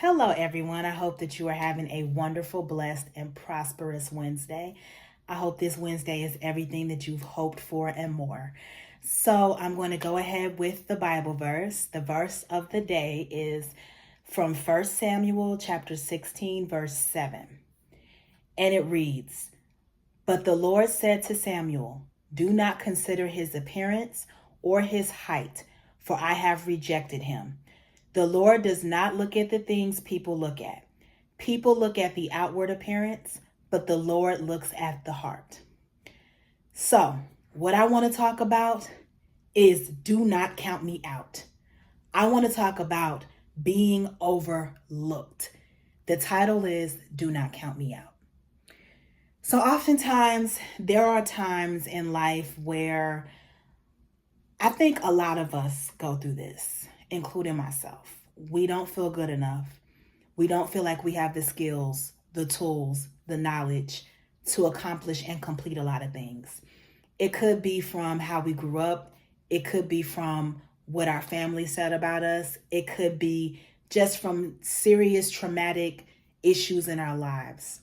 Hello, everyone. I hope that you are having a wonderful, blessed, and prosperous Wednesday. I hope this Wednesday is everything that you've hoped for and more. So, I'm going to go ahead with the Bible verse. The verse of the day is from 1 Samuel chapter 16, verse 7. And it reads, "But the Lord said to Samuel, do not consider his appearance or his height, for I have rejected him. The Lord does not look at the things people look at. People look at the outward appearance, but the Lord looks at the heart." So, what I want to talk about is do not count me out. I want to talk about being overlooked. The title is Do Not Count Me Out. So, oftentimes, there are times in life where I think a lot of us go through this, including myself. We don't feel good enough. We don't feel like we have the skills, the tools, the knowledge to accomplish and complete a lot of things. It could be from how we grew up. It could be from what our family said about us. It could be just from serious traumatic issues in our lives.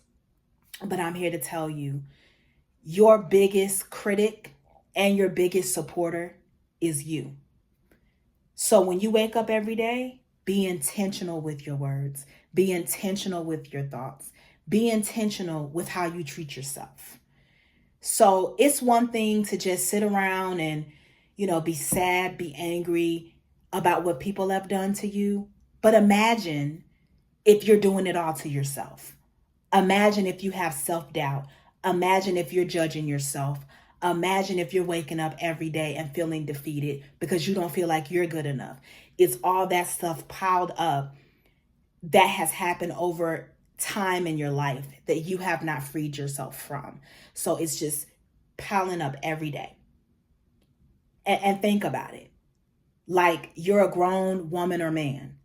But I'm here to tell you, your biggest critic and your biggest supporter is you. So when you wake up every day, be intentional with your words. Be intentional with your thoughts. Be intentional with how you treat yourself. So it's one thing to just sit around and, be sad, be angry about what people have done to you. But imagine if you're doing it all to yourself. Imagine if you have self-doubt. Imagine if you're judging yourself. Imagine if you're waking up every day and feeling defeated because you don't feel like you're good enough. It's all that stuff piled up that has happened over time in your life that you have not freed yourself from. So it's just piling up every day. And think about it. Like you're a grown woman or man,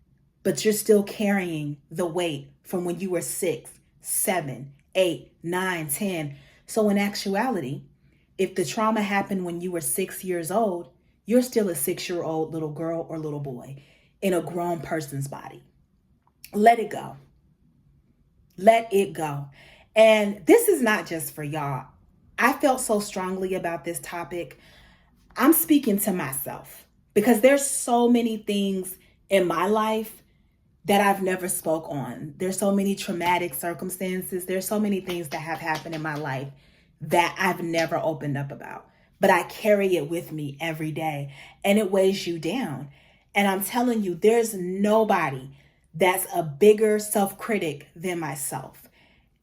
but you're still carrying the weight from when you were 6, 7, 8, 9, 10. So in actuality, if the trauma happened when you were 6 years old, you're still a 6-year-old little girl or little boy in a grown person's body. Let it go. Let it go. And this is not just for y'all. I felt so strongly about this topic. I'm speaking to myself because there's so many things in my life that I've never spoke on. There's so many traumatic circumstances. There's so many things that have happened in my life that I've never opened up about, but I carry it with me every day and it weighs you down. And I'm telling you, there's nobody that's a bigger self-critic than myself.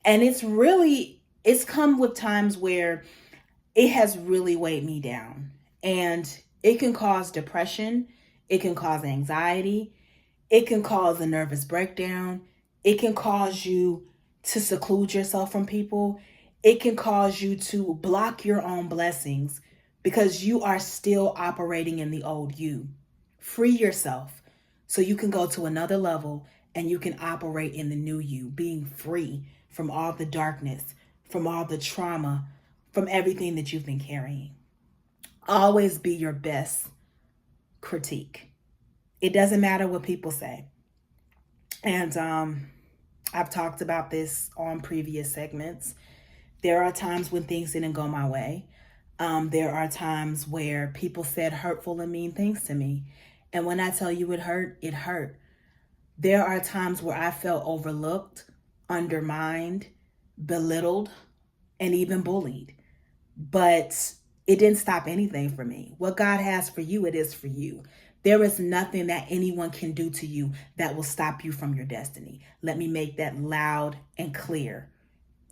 And it's come with times where it has really weighed me down, and it can cause depression. It can cause anxiety. It can cause a nervous breakdown. It can cause you to seclude yourself from people. It can cause you to block your own blessings because you are still operating in the old you. Free yourself so you can go to another level and you can operate in the new you, being free from all the darkness, from all the trauma, from everything that you've been carrying. Always be your best critique. It doesn't matter what people say. And I've talked about this on previous segments. There are times when things didn't go my way. There are times where people said hurtful and mean things to me. And when I tell you it hurt, it hurt. There are times where I felt overlooked, undermined, belittled, and even bullied. But it didn't stop anything for me. What God has for you, it is for you. There is nothing that anyone can do to you that will stop you from your destiny. Let me make that loud and clear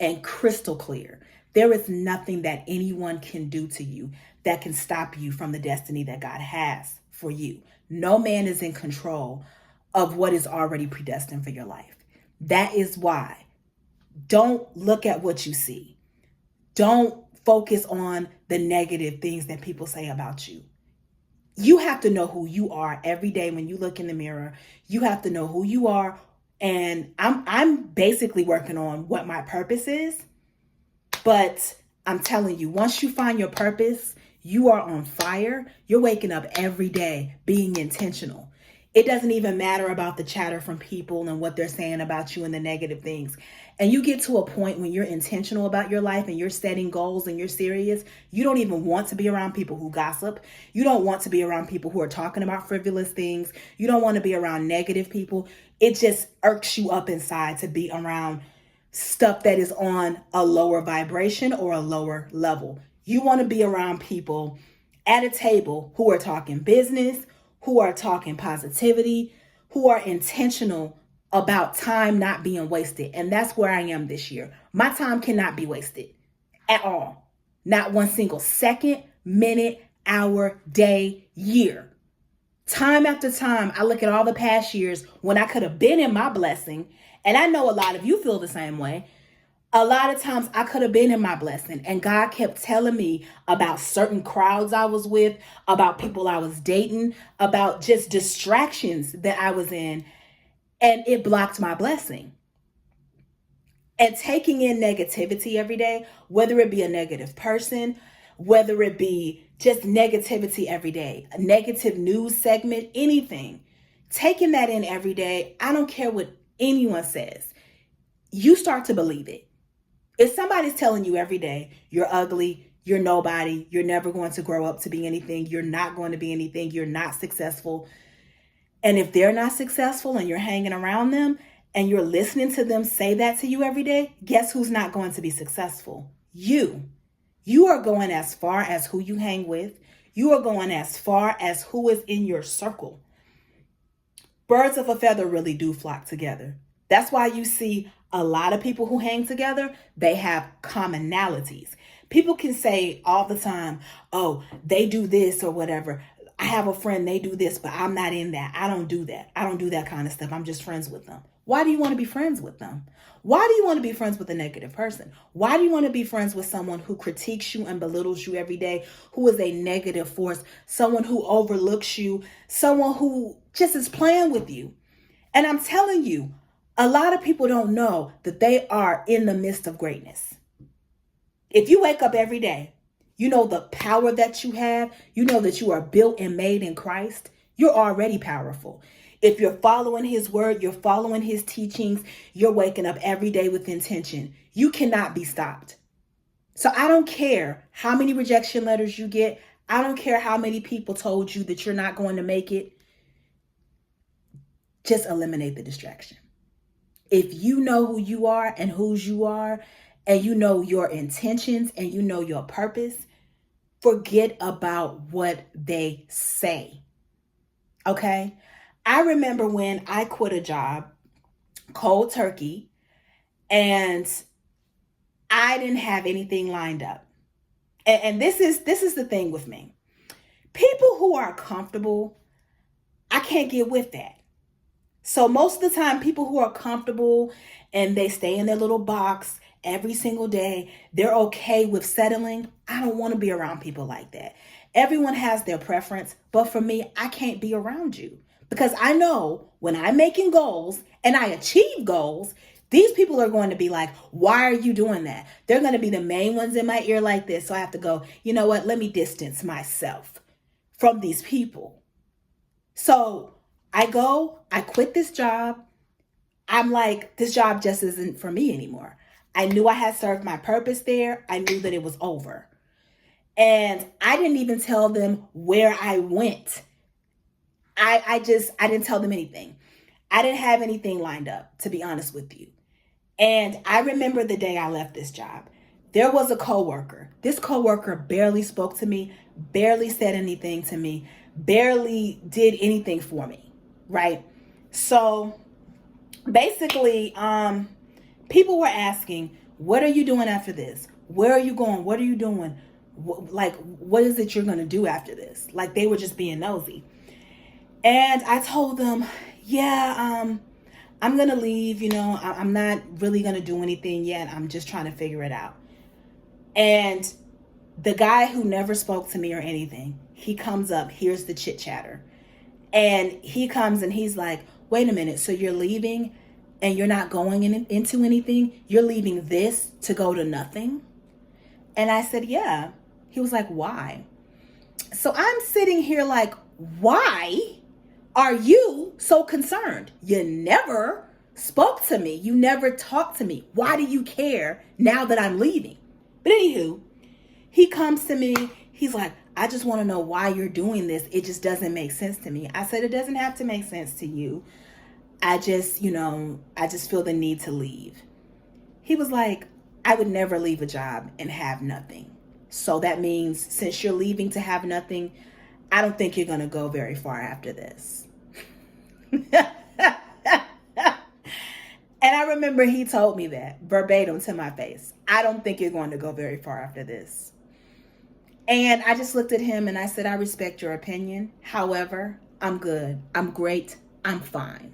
and crystal clear. There is nothing that anyone can do to you that can stop you from the destiny that God has for you. No man is in control of what is already predestined for your life. That is why don't look at what you see. Don't focus on the negative things that people say about you. You have to know who you are every day when you look in the mirror. You have to know who you are. And I'm basically working on what my purpose is. But I'm telling you, once you find your purpose, you are on fire. You're waking up every day being intentional. It doesn't even matter about the chatter from people and what they're saying about you and the negative things. And you get to a point when you're intentional about your life and you're setting goals and you're serious, you don't even want to be around people who gossip. You don't want to be around people who are talking about frivolous things. You don't want to be around negative people. It just irks you up inside to be around stuff that is on a lower vibration or a lower level. You want to be around people at a table who are talking business, who are talking positivity, who are intentional about time not being wasted. And that's where I am this year. My time cannot be wasted at all. Not one single second, minute, hour, day, year. Time after time, I look at all the past years when I could have been in my blessing. And I know a lot of you feel the same way. A lot of times I could have been in my blessing, and God kept telling me about certain crowds I was with, about people I was dating, about just distractions that I was in, and it blocked my blessing. And taking in negativity every day, whether it be a negative person, whether it be just negativity every day, a negative news segment, anything, taking that in every day, I don't care what anyone says, you start to believe it. If somebody's telling you every day, you're ugly, you're nobody, you're never going to grow up to be anything, you're not going to be anything, you're not successful. And if they're not successful and you're hanging around them and you're listening to them say that to you every day, guess who's not going to be successful? You. You are going as far as who you hang with. You are going as far as who is in your circle. Birds of a feather really do flock together. That's why you see a lot of people who hang together, they have commonalities. People can say all the time, oh, they do this or whatever. I have a friend, they do this, but I'm not in that. I don't do that. I don't do that kind of stuff. I'm just friends with them. Why do you want to be friends with them? Why do you want to be friends with a negative person? Why do you want to be friends with someone who critiques you and belittles you every day, who is a negative force, someone who overlooks you, someone who just is playing with you? And I'm telling you, a lot of people don't know that they are in the midst of greatness. If you wake up every day, you know the power that you have, you know that you are built and made in Christ, you're already powerful. If you're following his word, you're following his teachings, you're waking up every day with intention. You cannot be stopped. So I don't care how many rejection letters you get. I don't care how many people told you that you're not going to make it. Just eliminate the distraction. If you know who you are and whose you are, and you know your intentions and you know your purpose, forget about what they say. Okay? I remember when I quit a job, cold turkey, and I didn't have anything lined up. And this is the thing with me. People who are comfortable, I can't get with that. So most of the time, people who are comfortable and they stay in their little box every single day, they're okay with settling. I don't want to be around people like that. Everyone has their preference, but for me, I can't be around you because I know when I'm making goals and I achieve goals, these people are going to be like, why are you doing that? They're going to be the main ones in my ear like this. So I have to go, you know what? Let me distance myself from these people. So I quit this job. I'm like, this job just isn't for me anymore. I knew I had served my purpose there. I knew that it was over. And I didn't even tell them where I went. I didn't tell them anything. I didn't have anything lined up, to be honest with you. And I remember the day I left this job. There was a coworker. This coworker barely spoke to me, barely said anything to me, barely did anything for me, right? So basically, people were asking, what are you doing after this? Where are you going? What are you doing? What is it you're going to do after this? Like they were just being nosy. And I told them, yeah, I'm going to leave. I'm not really going to do anything yet. I'm just trying to figure it out. And the guy who never spoke to me or anything, he comes up, here's the chit chatter. And he comes and he's like, wait a minute. So you're leaving and you're not going into anything? You're leaving this to go to nothing? And I said, yeah. He was like, why? So I'm sitting here like, why are you so concerned? You never spoke to me. You never talked to me. Why do you care now that I'm leaving? But anywho, he comes to me. He's like, I just want to know why you're doing this. It just doesn't make sense to me. I said, it doesn't have to make sense to you. I just feel the need to leave. He was like, I would never leave a job and have nothing. So that means since you're leaving to have nothing, I don't think you're going to go very far after this. And I remember he told me that verbatim to my face. I don't think you're going to go very far after this. And I just looked at him and I said, I respect your opinion. However, I'm good. I'm great. I'm fine.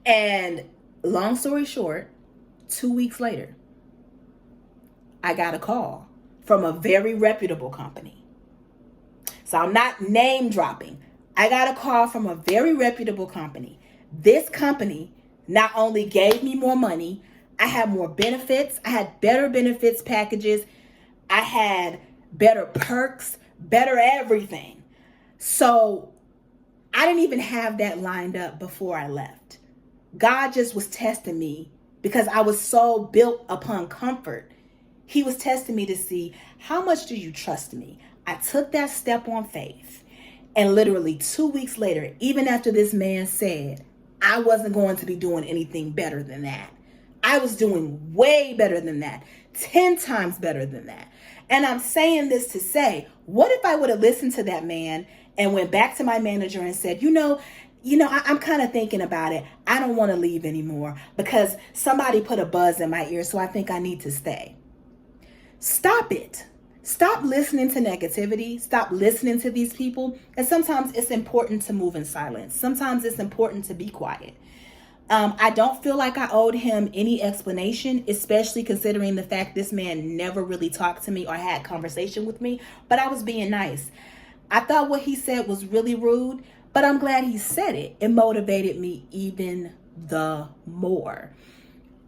And long story short, 2 weeks later, I got a call from a very reputable company. So I'm not name dropping. I got a call from a very reputable company. This company not only gave me more money, I had more benefits. I had better benefits packages. I had better perks, better everything. So I didn't even have that lined up before I left. God just was testing me because I was so built upon comfort. He was testing me to see, how much do you trust me? I took that step on faith. And literally 2 weeks later, even after this man said, I wasn't going to be doing anything better than that, I was doing way better than that, 10 times better than that. And I'm saying this to say, what if I would have listened to that man and went back to my manager and said, I'm kind of thinking about it. I don't want to leave anymore because somebody put a buzz in my ear, so I think I need to stay. Stop it. Stop listening to negativity. Stop listening to these people. And sometimes it's important to move in silence. Sometimes it's important to be quiet. I don't feel like I owed him any explanation, especially considering the fact this man never really talked to me or had conversation with me, but I was being nice. I thought what he said was really rude, but I'm glad he said it. It motivated me even the more.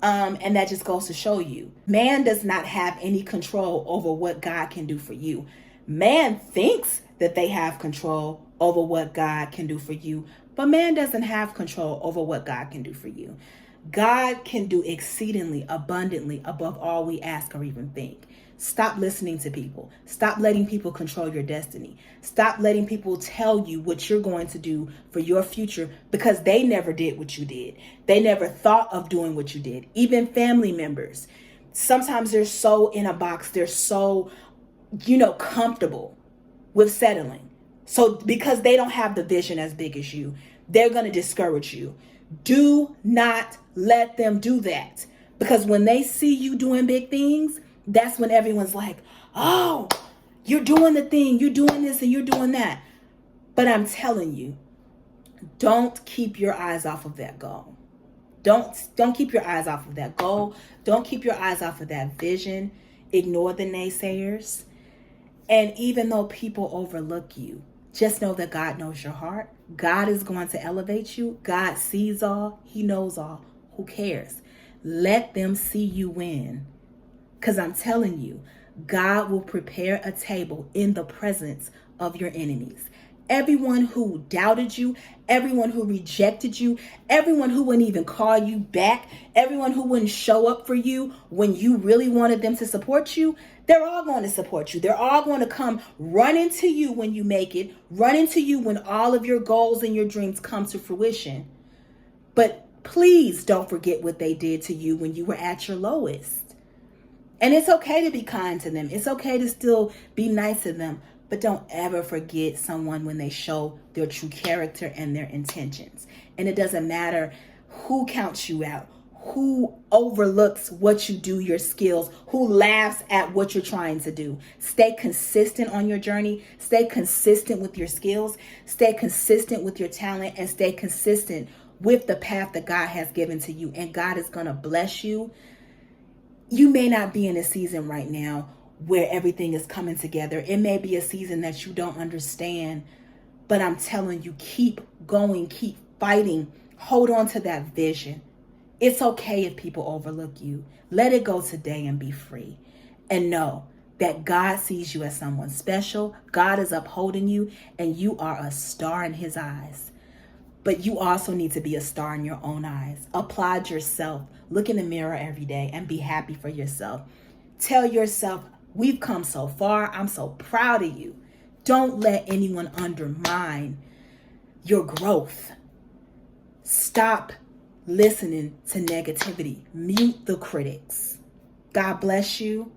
And that just goes to show you, man does not have any control over what God can do for you. Man thinks that they have control over what God can do for you, but man doesn't have control over what God can do for you. God can do exceedingly abundantly above all we ask or even think. Stop listening to people. Stop letting people control your destiny. Stop letting people tell you what you're going to do for your future because they never did what you did. They never thought of doing what you did. Even family members. Sometimes they're so in a box. They're so, comfortable with settling. So because they don't have the vision as big as you, they're going to discourage you. Do not let them do that. Because when they see you doing big things, that's when everyone's like, oh, you're doing the thing, you're doing this and you're doing that. But I'm telling you, don't keep your eyes off of that goal. Don't keep your eyes off of that goal. Don't keep your eyes off of that vision. Ignore the naysayers. And even though people overlook you, just know that God knows your heart. God is going to elevate you. God sees all. He knows all. Who cares? Let them see you win. Because I'm telling you, God will prepare a table in the presence of your enemies. Everyone who doubted you, everyone who rejected you, everyone who wouldn't even call you back, everyone who wouldn't show up for you when you really wanted them to support you, they're all going to support you. They're all going to come running to you when you make it, running to you when all of your goals and your dreams come to fruition. But please don't forget what they did to you when you were at your lowest. And it's okay to be kind to them. It's okay to still be nice to them. But don't ever forget someone when they show their true character and their intentions. And it doesn't matter who counts you out, who overlooks what you do, your skills, who laughs at what you're trying to do. Stay consistent on your journey. Stay consistent with your skills. Stay consistent with your talent and stay consistent with the path that God has given to you. And God is going to bless you. You may not be in a season right now where everything is coming together. It may be a season that you don't understand, but I'm telling you, keep going, keep fighting, hold on to that vision. It's okay if people overlook you. Let it go today and be free. And know that God sees you as someone special. God is upholding you, and you are a star in his eyes. But you also need to be a star in your own eyes. Applaud yourself. Look in the mirror every day and be happy for yourself. Tell yourself, we've come so far. I'm so proud of you. Don't let anyone undermine your growth. Stop listening to negativity. Mute the critics. God bless you.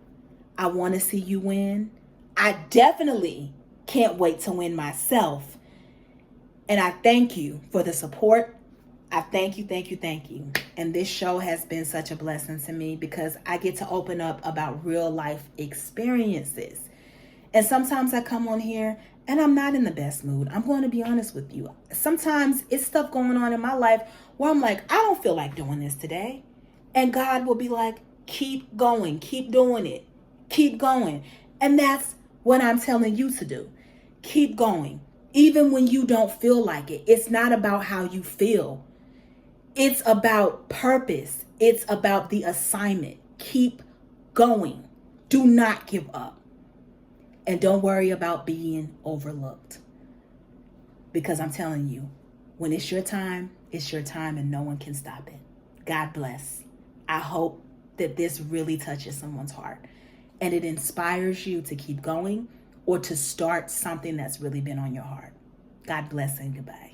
I want to see you win. I definitely can't wait to win myself. And I thank you for the support. I thank you. And this show has been such a blessing to me because I get to open up about real life experiences. And sometimes I come on here and I'm not in the best mood. I'm going to be honest with you. Sometimes it's stuff going on in my life where I'm like, I don't feel like doing this today. And God will be like, keep going, keep doing it, keep going. And that's what I'm telling you to do. Keep going. Even when you don't feel like it. It's not about how you feel. It's about purpose. It's about the assignment. Keep going. Do not give up. And don't worry about being overlooked. Because I'm telling you, when it's your time and no one can stop it. God bless. I hope that this really touches someone's heart and it inspires you to keep going or to start something that's really been on your heart. God bless and goodbye.